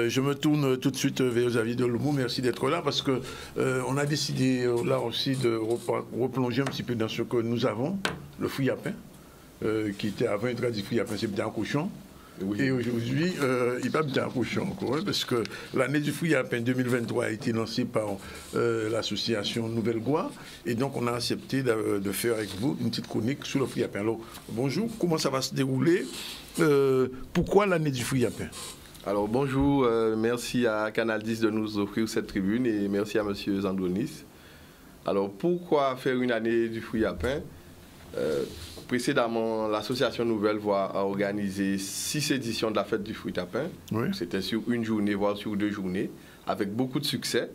Je me tourne tout de suite vers Xavier Deloumou. Merci d'être là parce que on a décidé là aussi de replonger un petit peu dans ce que nous avons, le fruit à pain, qui était avant une tradition fruit à pain, c'était un cochon. Oui. Et aujourd'hui, il n'est pas bien un cochon encore, hein, parce que l'année du fruit à pain 2023 a été lancée par l'association Nouvelle Goie. Et donc, on a accepté de faire avec vous une petite chronique sur le fruit à pain. Alors, bonjour, comment ça va se dérouler? Pourquoi l'année du fruit à pain? Alors, bonjour, merci à Canal 10 de nous offrir cette tribune et merci à M. Zandonis. Alors, pourquoi faire une année du fruit à pain? Précédemment, l'association Nouvelle Voie a organisé 6 éditions de la fête du fruit à pain. Oui. C'était sur une journée, voire sur 2 journées, avec beaucoup de succès.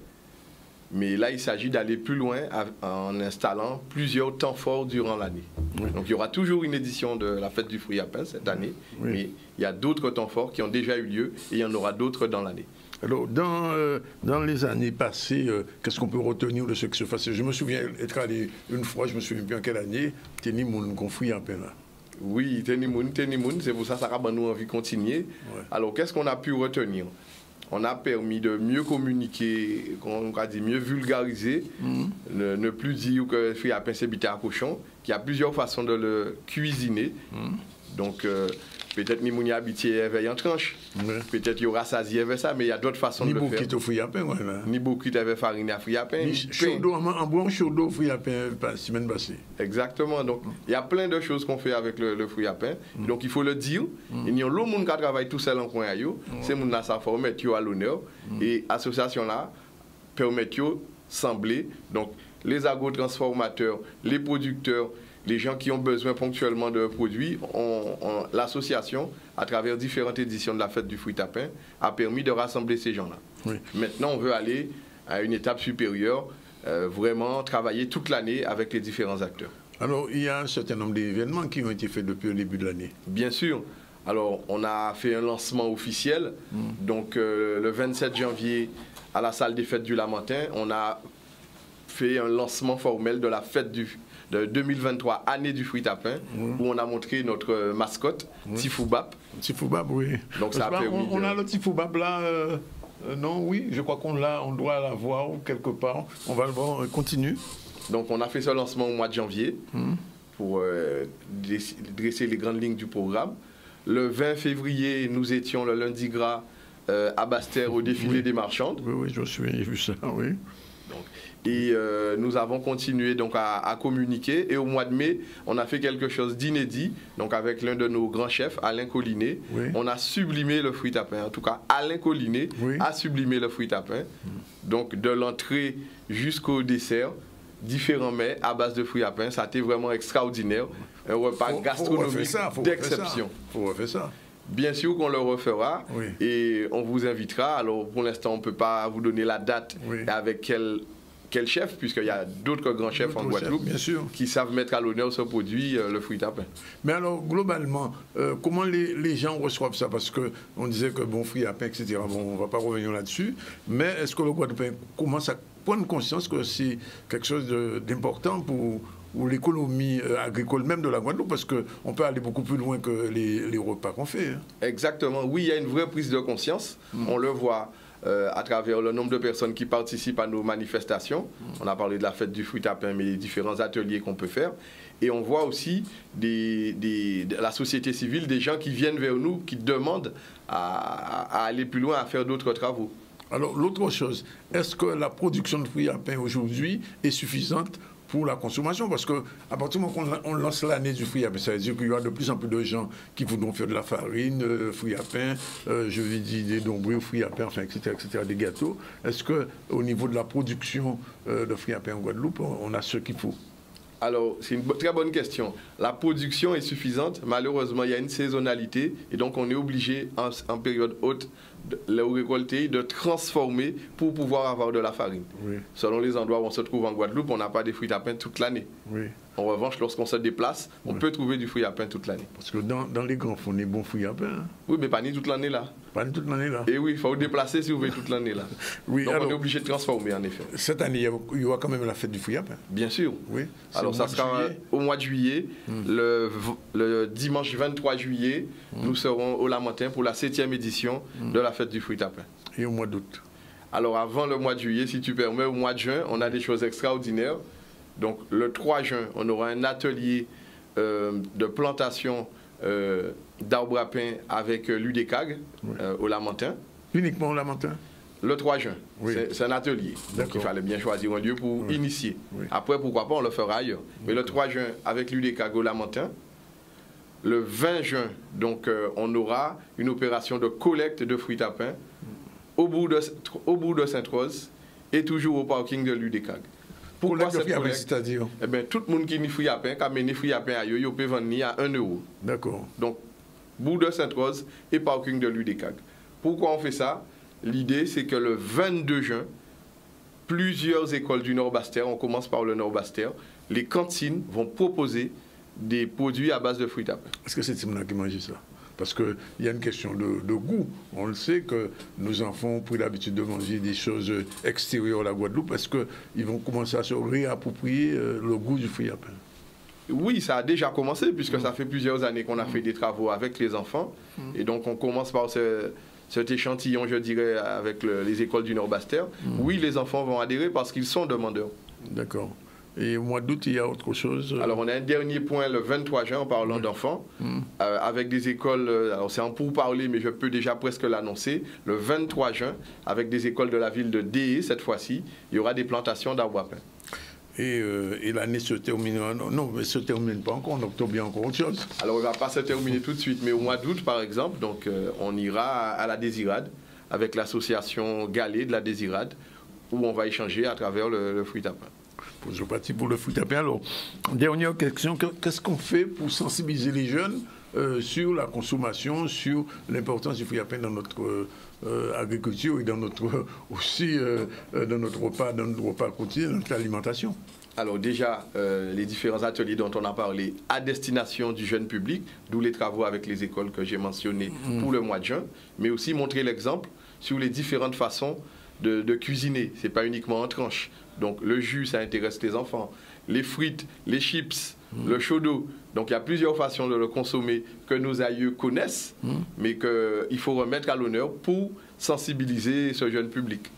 Mais là, il s'agit d'aller plus loin en installant plusieurs temps forts durant l'année. Oui. Donc, il y aura toujours une édition de la fête du fruit à pain cette année, oui. Mais il y a d'autres temps forts qui ont déjà eu lieu et il y en aura d'autres dans l'année. Alors, dans les années passées, qu'est-ce qu'on peut retenir de ce qui se passait? Je me souviens être allé une fois, je me souviens plus en quelle année, Tenny Moun, qu'on fruit à pain là. Oui, Tenny Moun, c'est pour ça que ça a nous envie de continuer. Ouais. Alors, qu'est-ce qu'on a pu retenir? On a permis de mieux communiquer, on va dire mieux vulgariser, ne plus dire que le fruit à pain c'est bité à cochon, qu'il y a plusieurs façons de le cuisiner. Donc, peut-être ni moun y habitié avec en tranche, peut-être y aura saisi avec ça, mais il y a d'autres façons de le faire. Ni beaucoup de fruit à pain, voilà. Ni beaucoup avec farine à fruit à pain. Ni chaud d'eau, en bois chaud d'eau, fruit à pain, la semaine passée. Exactement. Donc, il y a plein de choses qu'on fait avec le fruit à pain. Donc, il faut le dire. Il y a l'autre monde qui travaille tout seul en coin à yo. C'est moun là, ça faut mettre à l'honneur. Et l'association là permet de sembler. Donc, les agrotransformateurs, les producteurs, les gens qui ont besoin ponctuellement de produits, l'association, à travers différentes éditions de la fête du fruit à pain, a permis de rassembler ces gens-là. Oui. Maintenant, on veut aller à une étape supérieure, vraiment travailler toute l'année avec les différents acteurs. Alors, il y a un certain nombre d'événements qui ont été faits depuis le début de l'année. Bien sûr. Alors, on a fait un lancement officiel. Donc, le 27 janvier, à la salle des fêtes du Lamentin, on a fait un lancement formel de la fête de 2023, année du fruit à pain, où on a montré notre mascotte, Tifoubap. Tifoubap, oui. Donc ça a permis on a le Tifoubap là, non, oui, je crois qu'on doit l'avoir quelque part. On va le voir, continue. Donc on a fait ce lancement au mois de janvier pour dresser les grandes lignes du programme. Le 20 février, nous étions le lundi gras à Basse-Terre au défilé des marchandes. Oui, je me souviens, j'ai vu ça, oui. Et nous avons continué donc à communiquer. Et au mois de mai, on a fait quelque chose d'inédit. Donc avec l'un de nos grands chefs, Alain Collinet, on a sublimé le fruit à pain. En tout cas, Alain Collinet a sublimé le fruit à pain. Donc de l'entrée jusqu'au dessert, différents mets à base de fruits à pain. Ça a été vraiment extraordinaire. Un repas gastronomique d'exception. Il faut refaire ça. Bien sûr qu'on le refera et on vous invitera. Alors pour l'instant, on ne peut pas vous donner la date avec quel chef, puisqu'il y a d'autres grands chefs en Guadeloupe qui savent mettre à l'honneur ce produit, le fruit à pain. Mais alors, globalement, comment les gens reçoivent ça? Parce qu'on disait que bon, fruit à pain, etc., bon, on ne va pas revenir là-dessus, mais est-ce que le Guadeloupéen commence à prendre conscience que c'est quelque chose d'important pour l'économie agricole même de la Guadeloupe, parce qu'on peut aller beaucoup plus loin que les repas qu'on fait. Hein. Exactement. Oui, il y a une vraie prise de conscience. On le voit à travers le nombre de personnes qui participent à nos manifestations. On a parlé de la fête du fruit à pain, mais les différents ateliers qu'on peut faire. Et on voit aussi de la société civile, des gens qui viennent vers nous, qui demandent à aller plus loin, à faire d'autres travaux. Alors, l'autre chose, est-ce que la production de fruits à pain aujourd'hui est suffisante pour la consommation? Parce qu'à partir du moment qu'on lance l'année du fruit à pain, ça veut dire qu'il y aura de plus en plus de gens qui voudront faire de la farine, fruits à pain, je vais dire des nombreux fruits à pain, enfin, etc., des gâteaux. Est-ce qu'au niveau de la production de fruits à pain en Guadeloupe, on a ce qu'il faut? Alors, c'est une très bonne question. La production est suffisante. Malheureusement, il y a une saisonnalité et donc on est obligé, en période haute, de récolter, de transformer pour pouvoir avoir de la farine. Selon les endroits où on se trouve en Guadeloupe, on n'a pas des fruits à pain toute l'année. En revanche, lorsqu'on se déplace, on peut trouver du fruit à pain toute l'année. Parce que dans les grands fonds, on est bon fruits à pain. Hein? Oui, mais pas ni toute l'année là. Pas ni toute l'année là. Et oui, il faut vous déplacer si vous voulez toute l'année là. Donc alors, on est obligé de transformer en effet. Cette année, il y aura quand même la fête du fruit à pain. Bien sûr. Oui. Alors ça sera au mois de juillet. Le dimanche 23 juillet, nous serons au Lamentin pour la 7e édition de la fête du fruit à pain. Et au mois d'août? Alors avant le mois de juillet, si tu permets, au mois de juin, on a des choses extraordinaires. Donc le 3 juin, on aura un atelier de plantation d'arbres à pain avec l'UDECAG au Lamentin. Uniquement au Lamentin? Le 3 juin, oui. C'est un atelier. Donc il fallait bien choisir un lieu pour initier. Oui. Après, pourquoi pas, on le fera ailleurs. Mais le 3 juin, avec l'UDECAG au Lamentin. Le 20 juin, donc, on aura une opération de collecte de fruits à pain au bout de Sainte-Rose et toujours au parking de l'UDECAG. Pourquoi cette collecte? C'est-à-dire? Eh bien, tout le monde qui a des fruits à pain, qui a mené fruits à pain à eux, il peut vendre à 1 €. D'accord. Donc, bout de Sainte-Rose et parking de l'UDECAG. Pourquoi on fait ça? L'idée, c'est que le 22 juin, plusieurs écoles du Nord-Bastère, on commence par le Nord-Bastère, les cantines vont proposer des produits à base de fruits à pain. Est-ce que c'est Timna qui mange ça? Parce qu'il y a une question de goût. On le sait que nos enfants ont pris l'habitude de manger des choses extérieures à la Guadeloupe parce qu'ils vont commencer à se réapproprier le goût du fruit à pain. Oui, ça a déjà commencé puisque ça fait plusieurs années qu'on a fait des travaux avec les enfants. Et donc on commence par cet échantillon, je dirais, avec les écoles du Nord-Bastère. Oui, les enfants vont adhérer parce qu'ils sont demandeurs. D'accord. Et au mois d'août, il y a autre chose? Alors, on a un dernier point le 23 juin en parlant d'enfants, avec des écoles, alors c'est en pourparler, mais je peux déjà presque l'annoncer, le 23 juin, avec des écoles de la ville de Déé, cette fois-ci, il y aura des plantations d'arbres à pain. Et l'année se terminera, non, mais se termine pas encore, en octobre, il y a encore autre chose. Alors, il ne va pas se terminer tout de suite, mais au mois d'août, par exemple, donc, on ira à la Désirade, avec l'association Galet de la Désirade, où on va échanger à travers le fruit à pain. Je parti pour le fruit à pain. Alors, dernière question, qu'est-ce qu'on fait pour sensibiliser les jeunes sur la consommation, sur l'importance du fruit à pain dans notre agriculture et dans notre, aussi dans notre repas quotidien, dans notre alimentation? Alors déjà, les différents ateliers dont on a parlé à destination du jeune public, d'où les travaux avec les écoles que j'ai mentionnés pour le mois de juin, mais aussi montrer l'exemple sur les différentes façons de cuisiner. Ce n'est pas uniquement en tranche. Donc le jus, ça intéresse les enfants. Les frites, les chips, le chaud d'eau. Donc il y a plusieurs façons de le consommer que nos aïeux connaissent, mais qu'il faut remettre à l'honneur pour sensibiliser ce jeune public.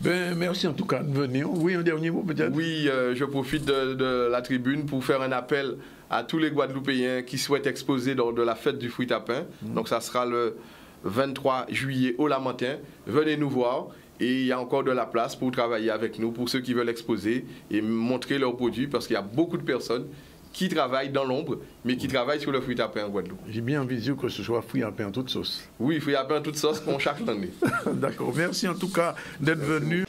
Ben, merci en tout cas de venir. Oui, un dernier mot peut-être? Oui, je profite de la tribune pour faire un appel à tous les Guadeloupéens qui souhaitent exposer lors de la fête du fruit à pain. Donc ça sera le 23 juillet au Lamentin. Venez nous voir. Et il y a encore de la place pour travailler avec nous, pour ceux qui veulent exposer et montrer leurs produits, parce qu'il y a beaucoup de personnes qui travaillent dans l'ombre, mais qui travaillent sur le fruit à pain en Guadeloupe. J'ai bien envie que ce soit fruit à pain en toute sauce. Oui, fruit à pain en toute sauce pour chaque année. D'accord. Merci en tout cas d'être venu.